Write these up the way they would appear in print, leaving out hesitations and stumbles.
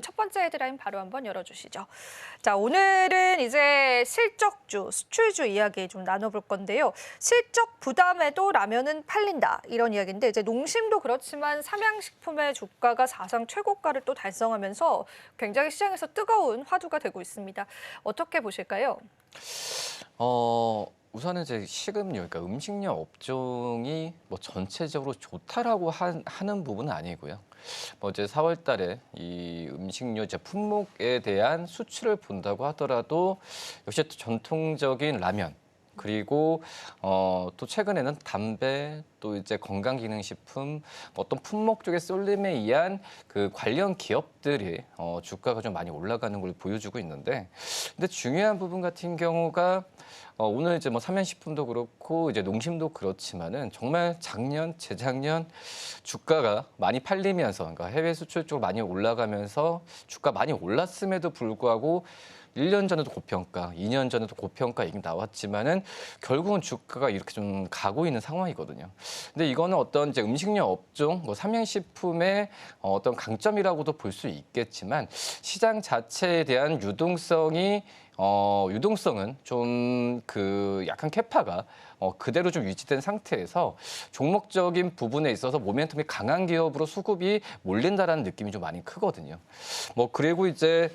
첫 번째 헤드라인 바로 한번 열어주시죠. 자, 오늘은 이제 실적주, 수출주 이야기 좀 나눠볼 건데요. 실적 부담에도 라면은 팔린다 이런 이야기인데 이제 농심도 그렇지만 삼양식품의 주가가 사상 최고가를 또 달성하면서 굉장히 시장에서 뜨거운 화두가 되고 있습니다. 어떻게 보실까요? 우선은 이제 식음료, 그러니까 음식료 업종이 뭐 전체적으로 좋다라고 하는 부분은 아니고요. 뭐 이제 4월 달에 이 음식료 이제 품목에 대한 수출을 본다고 하더라도 역시 또 전통적인 라면, 그리고 또 최근에는 담배, 또 이제 건강기능식품, 어떤 품목 쪽의 쏠림에 의한 그 관련 기업들이 주가가 좀 많이 올라가는 걸 보여주고 있는데, 근데 중요한 부분 같은 경우가 오늘 이제 뭐 삼양식품도 그렇고 이제 농심도 그렇지만은 정말 작년, 재작년 주가가 많이 팔리면서, 그러니까 해외 수출 쪽으로 많이 올라가면서 주가 많이 올랐음에도 불구하고 1년 전에도 고평가, 2년 전에도 고평가 얘기 나왔지만은 결국은 주가가 이렇게 좀 가고 있는 상황이거든요. 근데 이거는 어떤 이제 음식료 업종, 뭐 삼양식품의 어떤 강점이라고도 볼 수 있겠지만 시장 자체에 대한 유동성은 좀 그 약간 캐파가 그대로 좀 유지된 상태에서 종목적인 부분에 있어서 모멘텀이 강한 기업으로 수급이 몰린다라는 느낌이 좀 많이 크거든요. 뭐 그리고 이제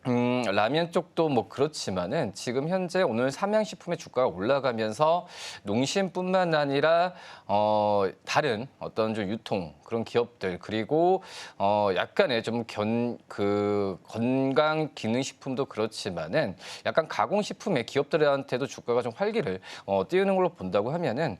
라면 쪽도 뭐 그렇지만은 지금 현재 오늘 삼양식품의 주가가 올라가면서 농심뿐만 아니라 다른 어떤 좀 유통 그런 기업들, 그리고 약간의 좀 건강 기능식품도 그렇지만은 약간 가공식품의 기업들한테도 주가가 좀 활기를 띄우는 걸로 본다고 하면은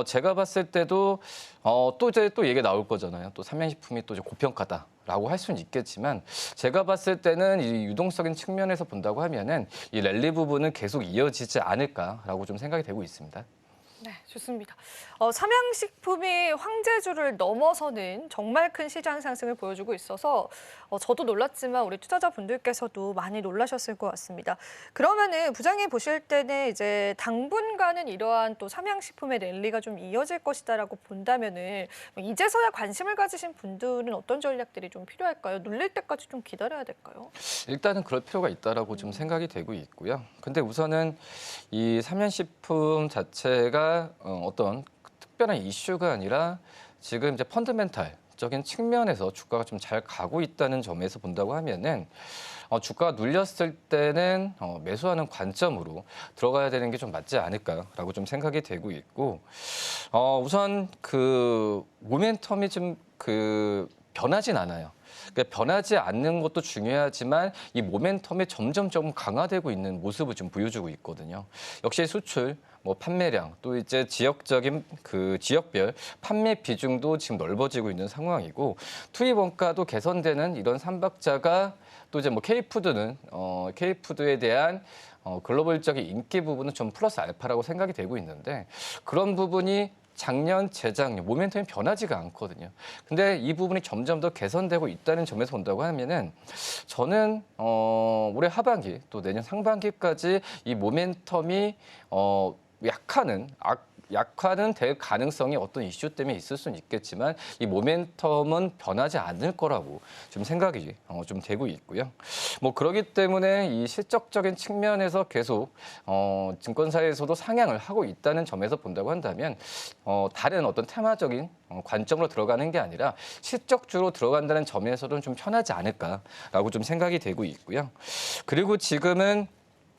제가 봤을 때도 또 이제 또 얘기 나올 거잖아요. 또 삼양식품이 또 이제 고평가다. 라고 할 수는 있겠지만 제가 봤을 때는 이 유동적인 측면에서 본다고 하면은 이 랠리 부분은 계속 이어지지 않을까라고 좀 생각이 되고 있습니다. 네, 좋습니다. 삼양식품이 황제주를 넘어서는 정말 큰 시장 상승을 보여주고 있어서 저도 놀랐지만 우리 투자자분들께서도 많이 놀라셨을 것 같습니다. 그러면은 부장님 보실 때는 이제 당분간은 이러한 또 삼양식품의 랠리가 좀 이어질 것이다라고 본다면은 이제서야 관심을 가지신 분들은 어떤 전략들이 좀 필요할까요? 눌릴 때까지 좀 기다려야 될까요? 일단은 그럴 필요가 있다라고 좀 생각이 되고 있고요. 근데 우선은 이 삼양식품 자체가 어떤 특별한 이슈가 아니라 지금 이제 펀더멘탈적인 측면에서 주가가 좀 잘 가고 있다는 점에서 본다고 하면은 주가가 눌렸을 때는 매수하는 관점으로 들어가야 되는 게 좀 맞지 않을까라고 좀 생각이 되고 있고, 우선 그 모멘텀이 좀 변하진 않아요. 그러니까 변하지 않는 것도 중요하지만 이 모멘텀이 점점 좀 강화되고 있는 모습을 좀 보여주고 있거든요. 역시 수출, 뭐 판매량, 또 이제 지역적인 그 지역별 판매 비중도 지금 넓어지고 있는 상황이고, 투입 원가도 개선되는 이런 삼박자가 또 이제 뭐 K푸드에 대한 글로벌적인 인기 부분은 좀 플러스 알파라고 생각이 되고 있는데, 그런 부분이 작년, 재작년 모멘텀이 변하지가 않거든요. 근데 이 부분이 점점 더 개선되고 있다는 점에서 본다고 하면은 저는 올해 하반기 또 내년 상반기까지 이 모멘텀이 약화는 될 가능성이 어떤 이슈 때문에 있을 수는 있겠지만 이 모멘텀은 변하지 않을 거라고 좀 생각이 좀 되고 있고요. 뭐 그렇기 때문에 이 실적적인 측면에서 계속 증권사에서도 상향을 하고 있다는 점에서 본다고 한다면 다른 어떤 테마적인 관점으로 들어가는 게 아니라 실적주로 들어간다는 점에서는 좀 편하지 않을까라고 좀 생각이 되고 있고요. 그리고 지금은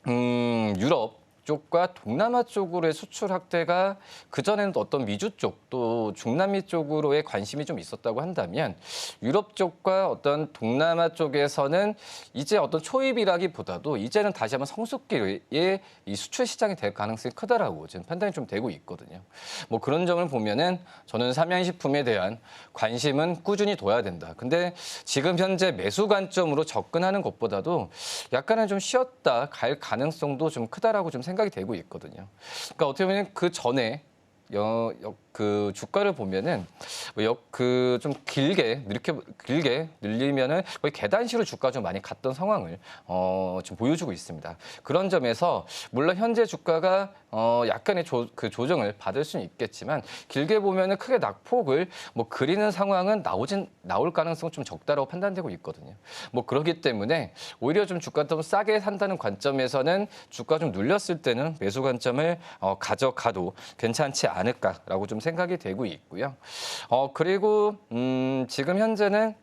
유럽 쪽과 동남아 쪽으로의 수출 확대가 그전에는 어떤 미주 쪽 또 중남미 쪽으로의 관심이 좀 있었다고 한다면 유럽 쪽과 어떤 동남아 쪽에서는 이제 어떤 초입이라기보다도 이제는 다시 한번 성숙기의 이 수출 시장이 될 가능성이 크다라고 지금 판단이 좀 되고 있거든요. 뭐 그런 점을 보면은 저는 삼양식품에 대한 관심은 꾸준히 둬야 된다. 근데 지금 현재 매수 관점으로 접근하는 것보다도 약간은 좀 쉬었다 갈 가능성도 좀 크다라고 좀 생각이 되고 있거든요. 그러니까 어떻게 보면 그 전에 그 주가를 보면은 좀 길게 늘리면은 거의 계단식으로 주가 좀 많이 갔던 상황을 지금 보여주고 있습니다. 그런 점에서 물론 현재 주가가 약간의 조정을 받을 수는 있겠지만 길게 보면은 크게 낙폭을 뭐 그리는 상황은 나올 가능성 좀 적다라고 판단되고 있거든요. 뭐 그렇기 때문에 오히려 좀 주가 좀 싸게 산다는 관점에서는 주가 좀 눌렸을 때는 매수 관점을 가져가도 괜찮지 않을까라고 좀 생각이 되고 있고요. 그리고 지금 현재는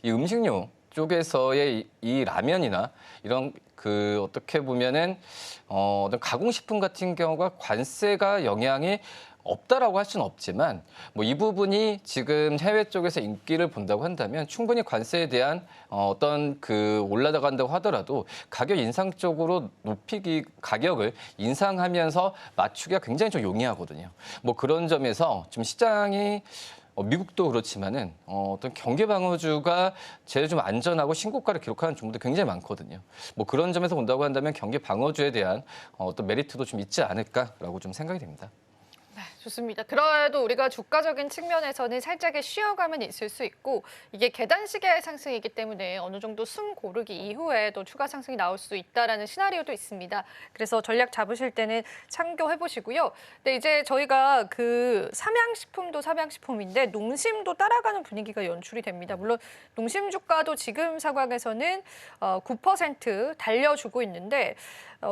이 음식료 쪽에서의 이 라면이나 이런 그 어떻게 보면은 어떤 가공식품 같은 경우가 관세가 영향이 없다라고 할 수는 없지만 뭐 이 부분이 지금 해외 쪽에서 인기를 본다고 한다면 충분히 관세에 대한 어떤 그 올라간다고 하더라도 가격 인상 쪽으로 가격을 인상하면서 맞추기가 굉장히 좀 용이하거든요. 뭐 그런 점에서 좀 시장이 미국도 그렇지만은 어떤 경기 방어주가 제일 좀 안전하고 신고가를 기록하는 종목도 굉장히 많거든요. 뭐 그런 점에서 본다고 한다면 경기 방어주에 대한 어떤 메리트도 좀 있지 않을까라고 좀 생각이 됩니다. 네, 좋습니다. 그래도 우리가 주가적인 측면에서는 살짝의 쉬어감은 있을 수 있고 이게 계단식의 상승이기 때문에 어느 정도 숨 고르기 이후에 또 추가 상승이 나올 수 있다라는 시나리오도 있습니다. 그래서 전략 잡으실 때는 참고해 보시고요. 근데 이제 저희가 그 삼양식품도 삼양식품인데 농심도 따라가는 분위기가 연출이 됩니다. 물론 농심 주가도 지금 상황에서는 9% 달려주고 있는데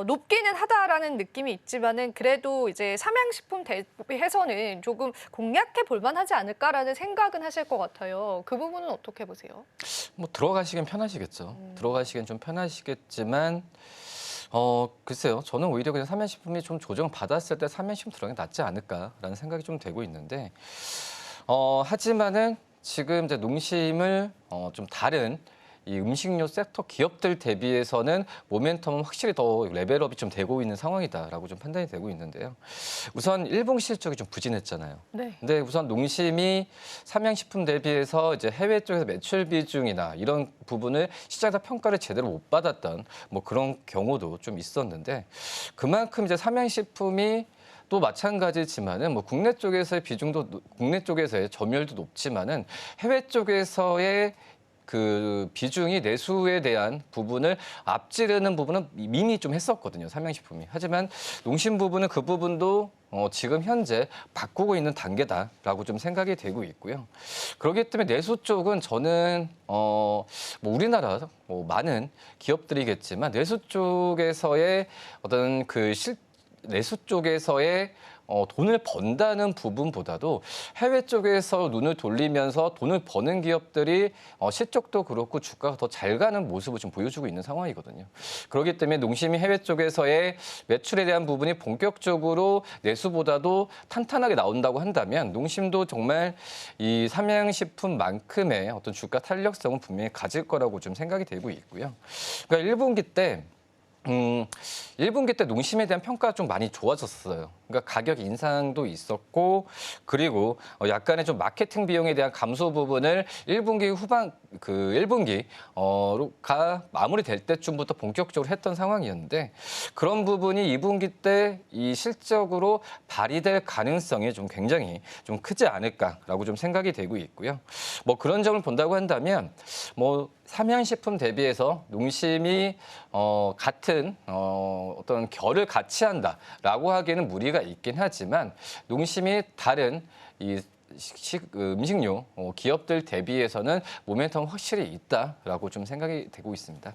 높기는 하다라는 느낌이 있지만은 그래도 이제 삼양식품 대비해서는 조금 공략해 볼 만하지 않을까라는 생각은 하실 것 같아요. 그 부분은 어떻게 보세요? 뭐 들어가시긴 편하시겠죠. 들어가시긴 좀 편하시겠지만 글쎄요. 저는 오히려 그냥 삼양식품이 좀 조정 받았을 때 삼양식품 들어가는 게 낫지 않을까라는 생각이 좀 되고 있는데 하지만은 지금 이제 농심을 좀 다른 이 음식료 섹터 기업들 대비해서는 모멘텀은 확실히 더 레벨업이 좀 되고 있는 상황이다라고 좀 판단이 되고 있는데요. 우선 1분기 실적이 좀 부진했잖아요. 네. 근데 우선 농심이 삼양식품 대비해서 이제 해외 쪽에서 매출 비중이나 이런 부분을 시장에서 평가를 제대로 못 받았던 뭐 그런 경우도 좀 있었는데 그만큼 이제 삼양식품이 또 마찬가지지만은 뭐 국내 쪽에서의 비중도 국내 쪽에서의 점유율도 높지만은 해외 쪽에서의 그 비중이 내수에 대한 부분을 앞지르는 부분은 이미 좀 했었거든요. 삼양식품이. 하지만 농심 부분은 그 부분도 지금 현재 바꾸고 있는 단계다라고 좀 생각이 되고 있고요. 그렇기 때문에 내수 쪽은 저는 뭐 우리나라 뭐 많은 기업들이겠지만 내수 쪽에서의 어떤 내수 쪽에서의 돈을 번다는 부분보다도 해외 쪽에서 눈을 돌리면서 돈을 버는 기업들이 실적도 그렇고 주가가 더 잘 가는 모습을 좀 보여주고 있는 상황이거든요. 그렇기 때문에 농심이 해외 쪽에서의 매출에 대한 부분이 본격적으로 내수보다도 탄탄하게 나온다고 한다면 농심도 정말 이 삼양식품만큼의 어떤 주가 탄력성은 분명히 가질 거라고 좀 생각이 되고 있고요. 그러니까 1분기 때 1분기 때 농심에 대한 평가가 좀 많이 좋아졌어요. 그러니까 가격 인상도 있었고 그리고 약간의 좀 마케팅 비용에 대한 감소 부분을 1분기 후반 1분기가 마무리될 때쯤부터 본격적으로 했던 상황이었는데 그런 부분이 2분기 때 이 실적으로 발휘될 가능성이 좀 굉장히 좀 크지 않을까라고 좀 생각이 되고 있고요. 뭐 그런 점을 본다고 한다면 뭐 삼양식품 대비해서 농심이 같은 어떤 결을 같이 한다라고 하기에는 무리가 있긴 하지만 농심이 다른 이 음식료 기업들 대비해서는 모멘텀 확실히 있다라고 좀 생각이 되고 있습니다.